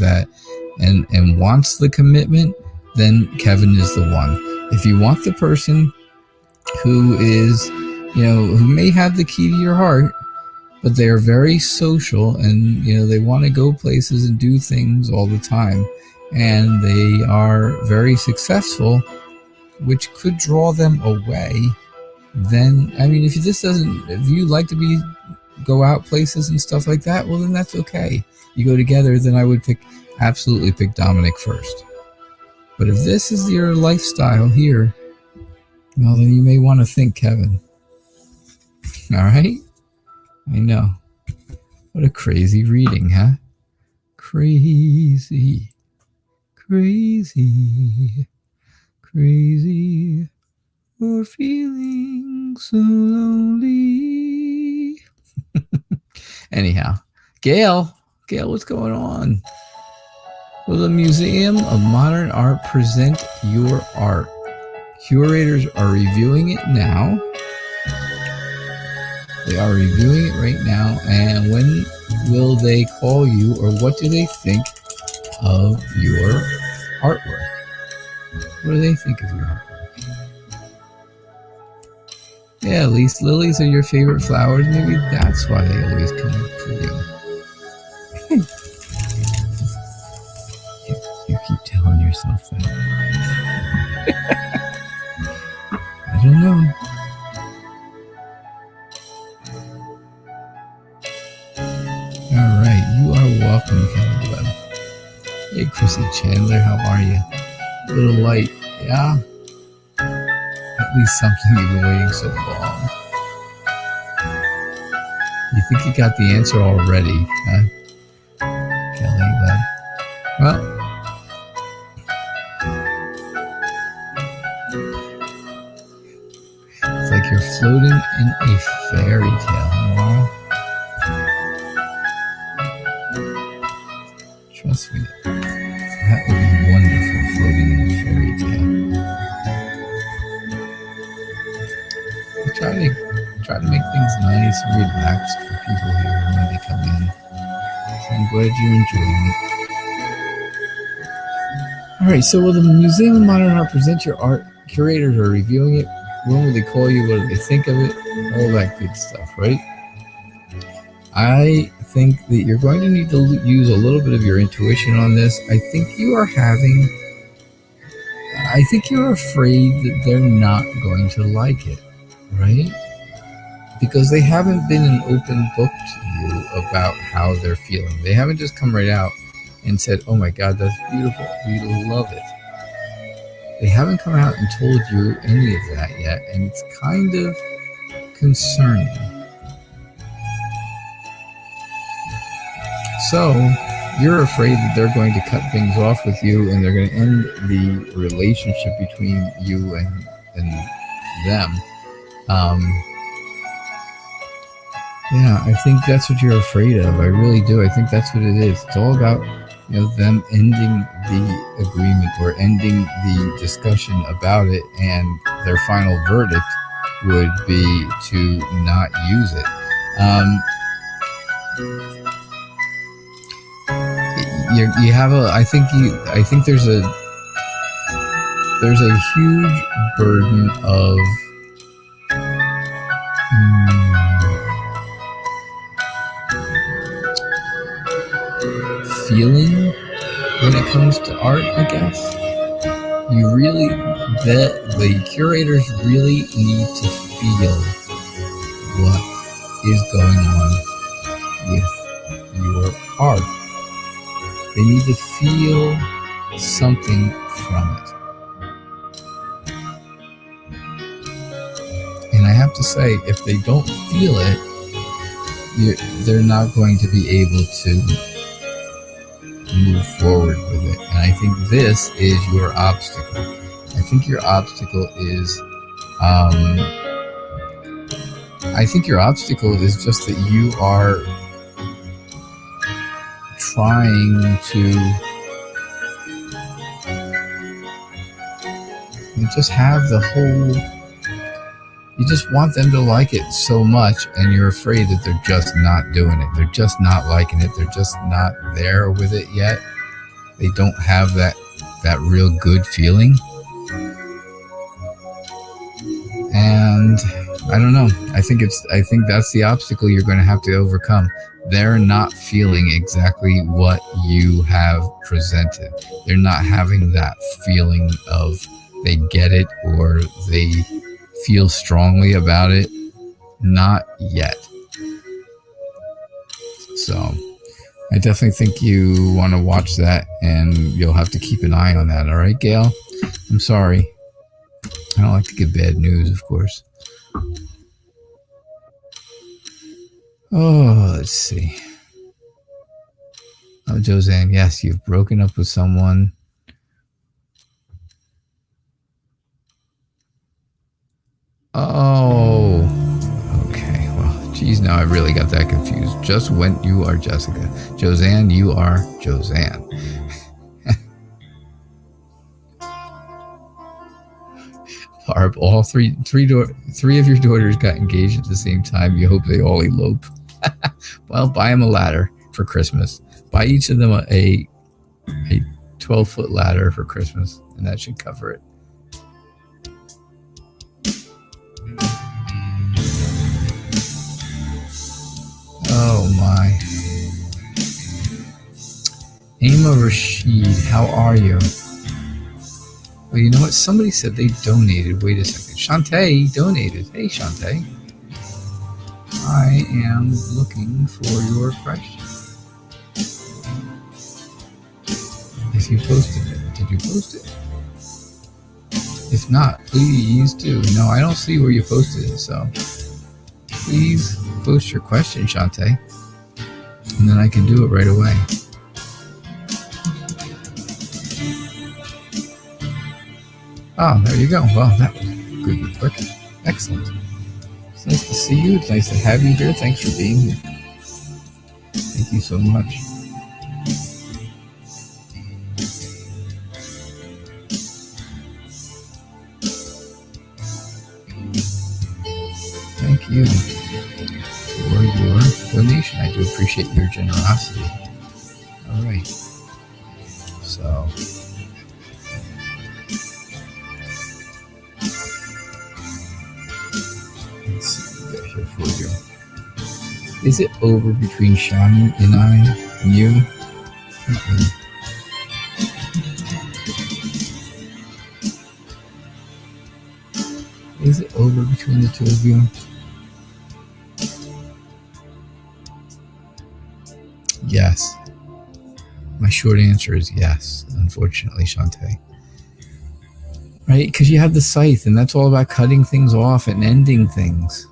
and wants the commitment, then Kevin is the one. If you want the person who is, who may have the key to your heart, but they are very social and, they want to go places and do things all the time, and they are very successful, which could draw them away, then, if you like to go out places and stuff like that, well, then that's okay. You go together, then I would absolutely pick Dominic first. But if this is your lifestyle here, well, then you may want to think Kevin. All right? I know. What a crazy reading, huh? Crazy. Crazy. Crazy. Or feeling so lonely. Anyhow, Gail, what's going on? Will the Museum of Modern Art present your art? Curators are reviewing it now. They are reviewing it right now. And when will they call you, or what do they think of your artwork? What do they think of your artwork? Yeah, at least lilies are your favorite flowers. Maybe that's why they always come up for you. You keep telling yourself that. I don't know. Alright, you are welcome, Kelly Webb. Hey, Chrissy Chandler, how are you? A little light, yeah? At least something you've been waiting so long. You think you got the answer already, huh? Kelly Webb. Well, it's like you're floating in a fairy tale, Laura. Trust me, that would be wonderful, floating in a fairy tale. Try to make things nice and relaxed for people here when they come in. So I'm glad you're enjoying it. Alright, so will the Museum of Modern Art present your art? Curators are reviewing it. When will they call you? What do they think of it? All that good stuff, right? I think that you're going to need to use a little bit of your intuition on this. I think you're afraid that they're not going to like it, right? Because they haven't been an open book to you about how they're feeling. They haven't just come right out and said, oh my God, that's beautiful. We love it. They haven't come out and told you any of that yet, and it's kind of concerning. So, you're afraid that they're going to cut things off with you and they're going to end the relationship between you and them. Yeah, I think that's what you're afraid of. I really do. I think that's what it is. It's all about, them ending the agreement or ending the discussion about it and their final verdict would be to not use it. You have a. I think there's a huge burden of feeling when it comes to art, I guess. You really, the curators really need to feel what is going on with your art. They need to feel something from it. And I have to say, if they don't feel it, they're not going to be able to move forward with it. And I think this is your obstacle. I think your obstacle is just that you are trying to just have the whole, you just want them to like it so much, and you're afraid that they're just not doing it. They're just not liking it. They're just not there with it yet. They don't have that real good feeling. And I don't know. I think that's the obstacle you're going to have to overcome. They're not feeling exactly what you have presented. They're not having that feeling of they get it or they feel strongly about it. Not yet. So I definitely think you want to watch that, and you'll have to keep an eye on that. All right, Gail? I'm sorry. I don't like to give bad news, of course. Oh, let's see. Oh, Josanne, yes, you've broken up with someone. Oh, okay. Well, geez, now I really got that confused. Just when you are Jessica. Josanne, you are Josanne. Barb, all three of your daughters got engaged at the same time. You hope they all elope. Well, buy them a ladder for Christmas. Buy each of them a 12-foot ladder for Christmas, and that should cover it. Oh my. Aima Rashid, how are you? Well, you know what? Somebody said they donated. Wait a second. Shantae donated. Hey, Shantae. I am looking for your question. If you posted it. Did you post it? If not, please do. No, I don't see where you posted it, so please post your question, Shantae. And then I can do it right away. Oh, there you go. Well, that was good and quick. Excellent. It's nice to see you. It's nice to have you here. Thanks for being here. Thank you so much. Thank you for your donation. I do appreciate your generosity. All right. So, let's see here for you. Is it over between Shani and I and you? Mm-mm. Is it over between the two of you? Yes. My short answer is yes, unfortunately, Shantae. Right? Because you have the scythe, and that's all about cutting things off and ending things.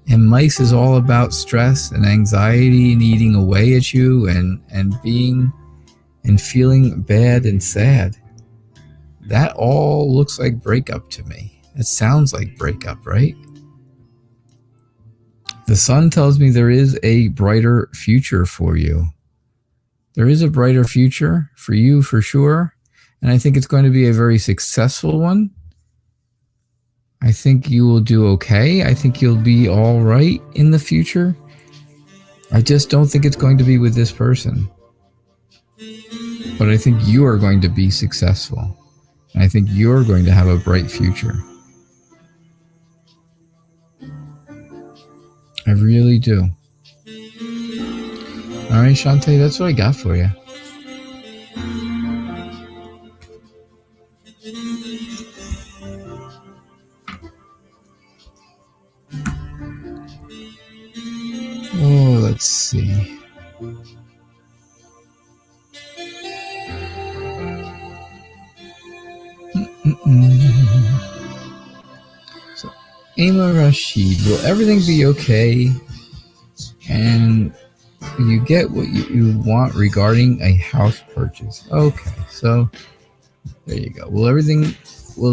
And mice is all about stress and anxiety and eating away at you and being and feeling bad and sad. That all looks like breakup to me. It sounds like breakup, right? The sun tells me there is a brighter future for you. There is a brighter future for you for sure. And I think it's going to be a very successful one. I think you will do okay. I think you'll be all right in the future. I just don't think it's going to be with this person. But I think you are going to be successful. And I think you're going to have a bright future. I really do. All right, Shantae, that's what I got for you. Oh, let's see. So, Ama Rashid, will everything be okay? And you get what you want regarding a house purchase. Okay, so there you go. Will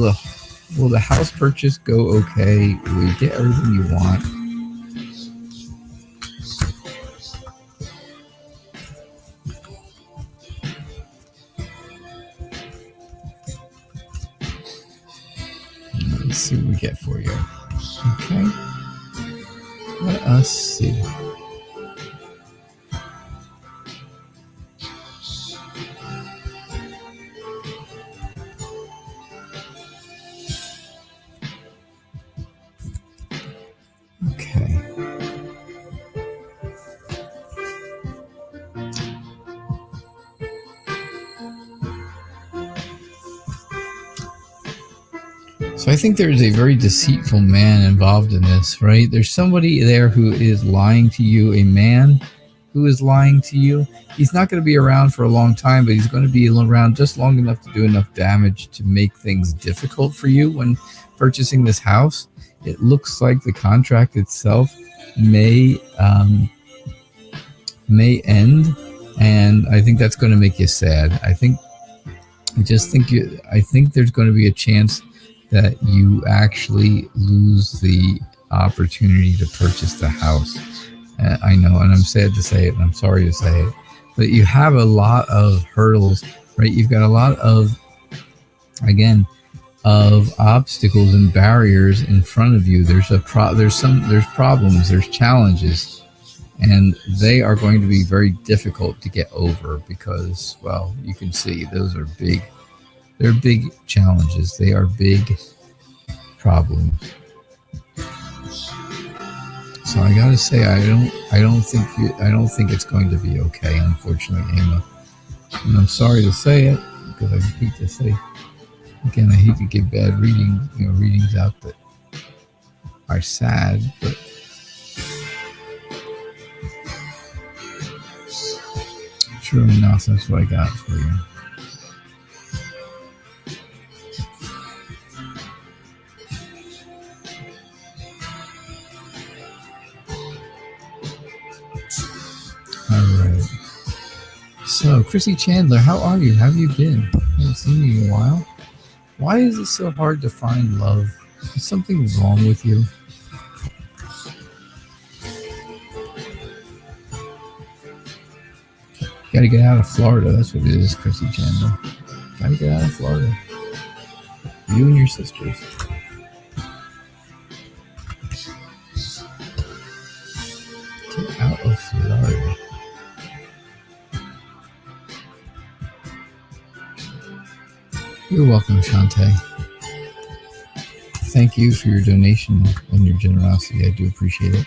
the house purchase go okay? Will you get everything you want? Let's see what we get for you. Okay. Let us see. Okay. So I think there's a very deceitful man involved in this, right? There's somebody there who is lying to you, a man who is lying to you. He's not going to be around for a long time, but he's going to be around just long enough to do enough damage to make things difficult for you when purchasing this house. It looks like the contract itself may end, and I think that's going to make you sad. I think there's going to be a chance that you actually lose the opportunity to purchase the house. I know, and I'm sad to say it, and I'm sorry to say it, but you have a lot of hurdles, right? You've got a lot of obstacles and barriers in front of you. There's problems, there's challenges, and they are going to be very difficult to get over because, well, you can see those are big. They're big challenges. They are big problems. So I gotta say, I don't think it's going to be okay, unfortunately, Emma. And I'm sorry to say it because I hate to say. Again, I hate to give bad readings out that are sad, but true enough, that's what I got for you. So, Chrissy Chandler, how are you? How have you been? I haven't seen you in a while. Why is it so hard to find love? Is something wrong with you? Gotta get out of Florida. That's what it is, Chrissy Chandler. Gotta get out of Florida. You and your sisters. Get out of Florida. You're welcome, Shantae. Thank you for your donation and your generosity. I do appreciate it.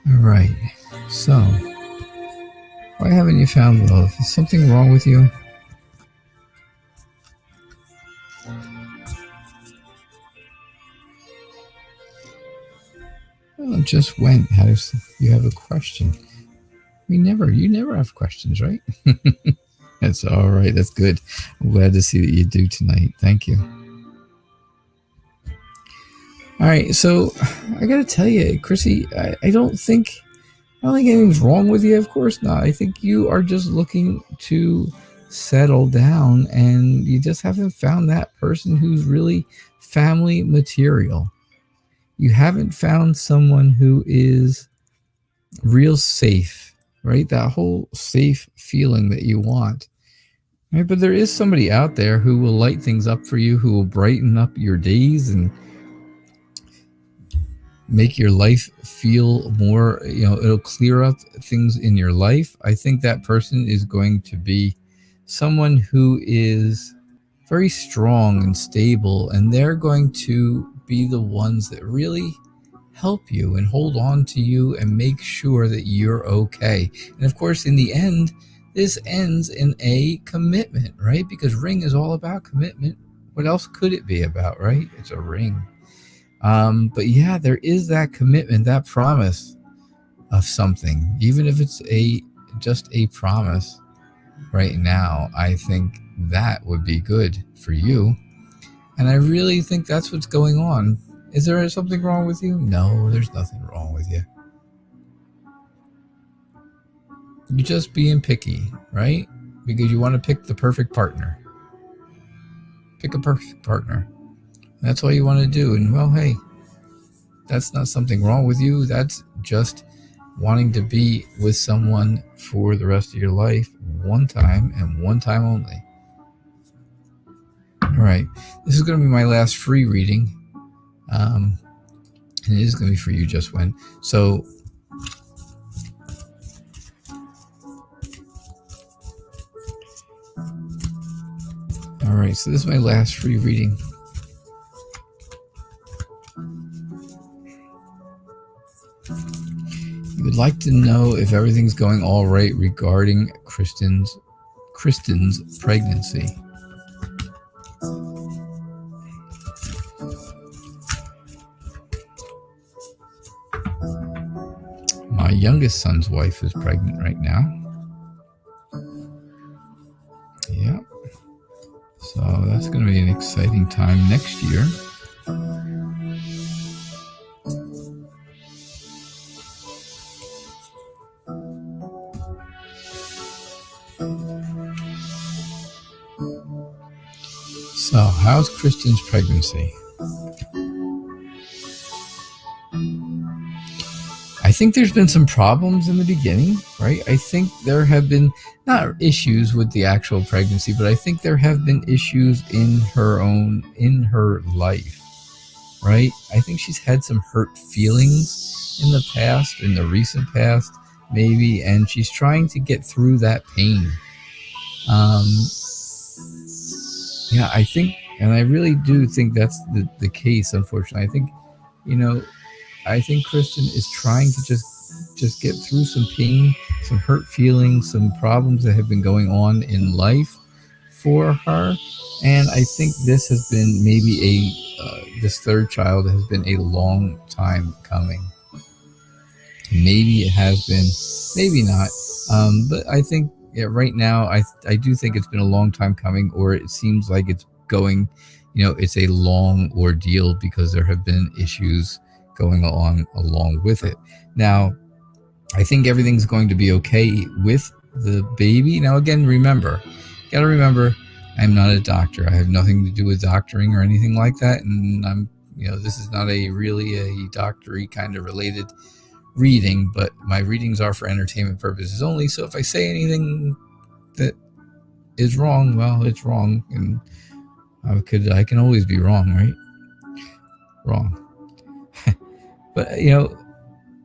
All right. So, why haven't you found love? Is something wrong with you? Well, just went. You have a question? You never have questions, right? That's all right. That's good. I'm glad to see that you do tonight. Thank you. All right. So I got to tell you, Chrissy, I don't think anything's wrong with you. Of course not. I think you are just looking to settle down, and you just haven't found that person who's really family material. You haven't found someone who is real safe, right? That whole safe feeling that you want. Right? But there is somebody out there who will light things up for you, who will brighten up your days and make your life feel more, it'll clear up things in your life. I think that person is going to be someone who is very strong and stable, and they're going to be the ones that really help you and hold on to you and make sure that you're okay. And of course, in the end, this ends in a commitment, right? Because ring is all about commitment. What else could it be about, right? It's a ring. But yeah, there is that commitment, that promise of something, even if it's just a promise right now. I think that would be good for you. And I really think that's what's going on. Is there something wrong with you? No, there's nothing wrong with you. You're just being picky, right? Because you want to pick the perfect partner. Pick a perfect partner. That's all you want to do. And well, hey, that's not something wrong with you. That's just wanting to be with someone for the rest of your life, one time and one time only. All right. This is going to be my last free reading. And it is going to be for you, Just When. So all right, so this is my last free reading. You would like to know if everything's going all right regarding Kristen's pregnancy. My youngest son's wife is pregnant right now. Yeah. So that's going to be an exciting time next year. So, how's Kristen's pregnancy? I think there's been some problems in the beginning, right? I think there have been not issues with the actual pregnancy, but I think there have been issues in her life, right? I think she's had some hurt feelings in the past, in the recent past, maybe, and she's trying to get through that pain. Yeah, I think, and I really do think that's the case, unfortunately. I think Kristen is trying to just get through some pain, some hurt feelings, some problems that have been going on in life for her. And I think this has been maybe this third child has been a long time coming. Maybe it has been, maybe not. But I think right now, I do think it's been a long time coming, or it seems like it's going, it's a long ordeal because there have been issues going on along with it. Now, I think everything's going to be okay with the baby. Now, again, you gotta remember, I'm not a doctor. I have nothing to do with doctoring or anything like that. And this is not really a doctory kind of related reading, but my readings are for entertainment purposes only. So if I say anything that is wrong, well, it's wrong. And I can always be wrong, right? Wrong. But,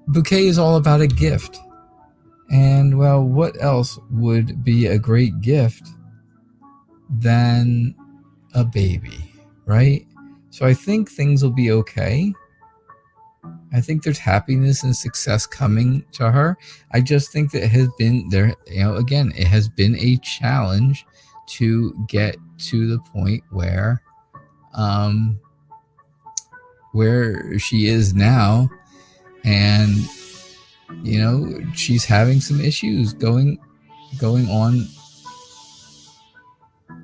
bouquet is all about a gift. And, well, what else would be a great gift than a baby, right? So I think things will be okay. I think there's happiness and success coming to her. I just think that it has been there, again, it has been a challenge to get to the point where she is now, and she's having some issues going on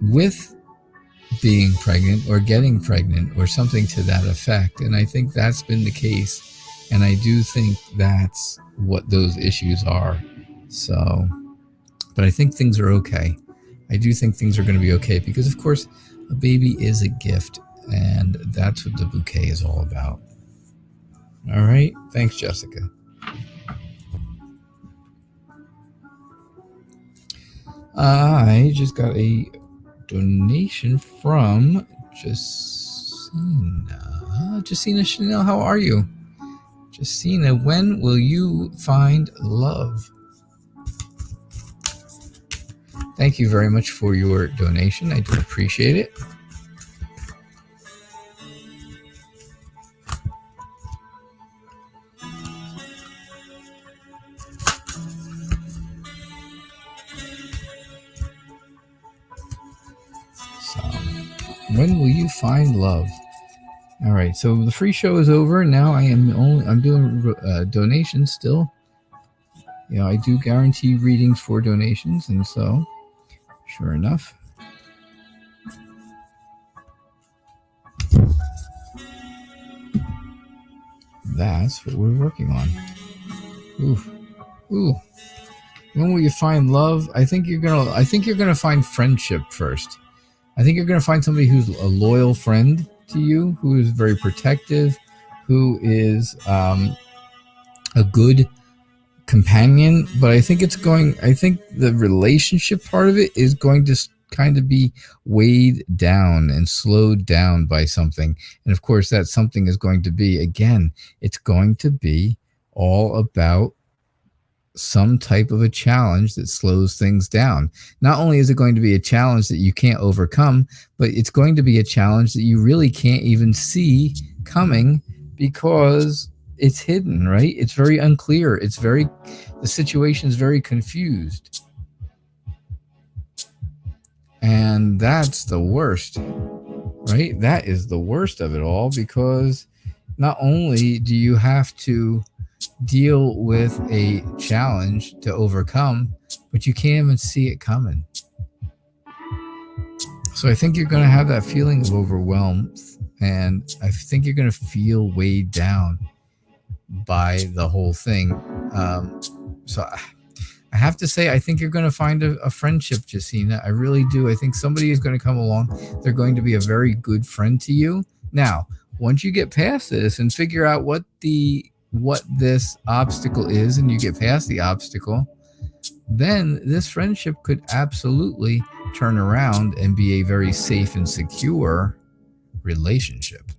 with being pregnant or getting pregnant or something to that effect. And I think that's been the case, and I do think that's what those issues are. So, but I think things are okay. I do think things are going to be okay because, of course, a baby is a gift, and that's what the bouquet is all about. All right. Thanks, Jessica. I just got a donation from Justina Chanel, how are you? Justina, when will you find love? Thank you very much for your donation. I do appreciate it. So, when will you find love? All right, so the free show is over. Now I'm doing donations still. You know, I do guarantee readings for donations, and so sure enough, that's what we're working on. Ooh. When will you find love? I think you're gonna find friendship first. I think you're gonna find somebody who's a loyal friend to you, who is very protective, who is a good companion. But I think the relationship part of it is going to kind of be weighed down and slowed down by something. And of course, that something is going to be, again, it's going to be all about some type of a challenge that slows things down. Not only is it going to be a challenge that you can't overcome, but it's going to be a challenge that you really can't even see coming because it's hidden, right? It's very unclear. The situation is very confused. And that's the worst, right? That is the worst of it all, because not only do you have to deal with a challenge to overcome, but you can't even see it coming. So I think you're going to have that feeling of overwhelm, and I think you're going to feel weighed down by the whole thing. So I have to say, I think you're going to find a friendship, Jacina. I really do. I think somebody is going to come along. They're going to be a very good friend to you. Now, once you get past this and figure out what this obstacle is, and you get past the obstacle, then this friendship could absolutely turn around and be a very safe and secure relationship.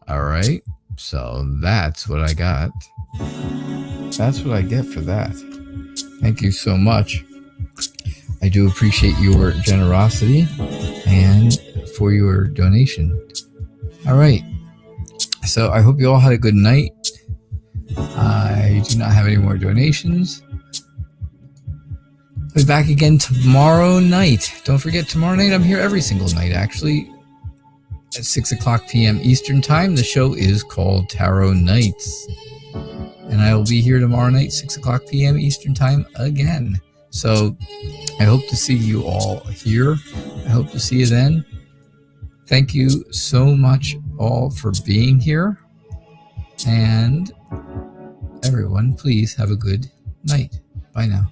All right. So that's what I got. That's what I get for that. Thank you so much. I do appreciate your generosity and for your donation. All right. So I hope you all had a good night. I do not have any more donations. I'll be back again tomorrow night. Don't forget, tomorrow night I'm here every single night, actually, at 6 o'clock p.m. Eastern Time. The show is called Tarot Nights. And I will be here tomorrow night, 6 o'clock p.m. Eastern Time again. So I hope to see you all here. I hope to see you then. Thank you so much all for being here. And everyone, please have a good night. Bye now.